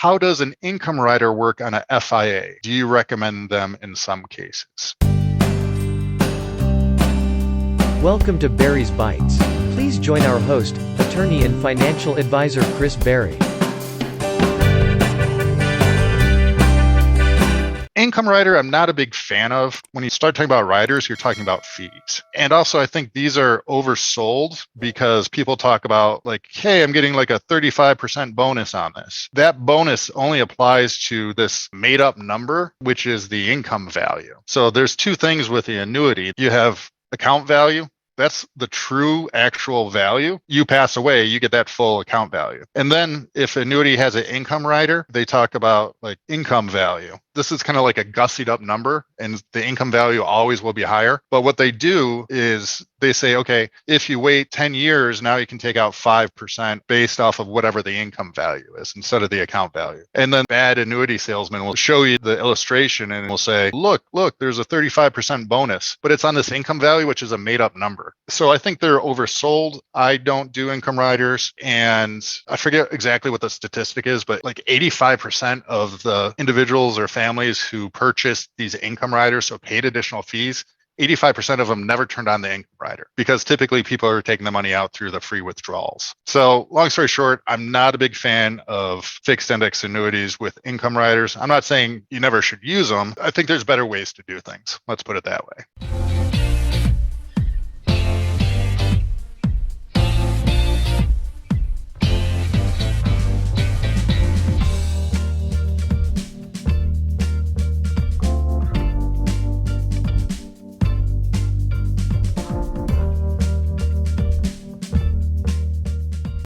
how does an income rider work on a FIA? Do you recommend them in some cases? Welcome to Barry's Bites. Please join our host, attorney and financial advisor Chris Barry. Income rider, I'm not a big fan of. When you start talking about riders, you're talking about fees. And also, I think these are oversold because people talk about like, hey, I'm getting like a 35% bonus on this. That bonus only applies to this made up number, which is the income value. So there's two things with the annuity. You have account value. That's the true actual value. You pass away, you get that full account value. And then if annuity has an income rider, they talk about like income value. This is kind of like a gussied up number, and the income value always will be higher. But what they do is they say, okay, if you wait 10 years, now you can take out 5% based off of whatever the income value is instead of the account value. And then bad annuity salesman will show you the illustration and will say, look, there's a 35% bonus, but it's on this income value, which is a made up number. So I think they're oversold. I don't do income riders. And I forget exactly what the statistic is, but like 85% of the individuals or families who purchased these income riders, so paid additional fees, 85% of them never turned on the income rider because typically people are taking the money out through the free withdrawals. So long story short, I'm not a big fan of fixed index annuities with income riders. I'm not saying you never should use them. I think there's better ways to do things. Let's put it that way.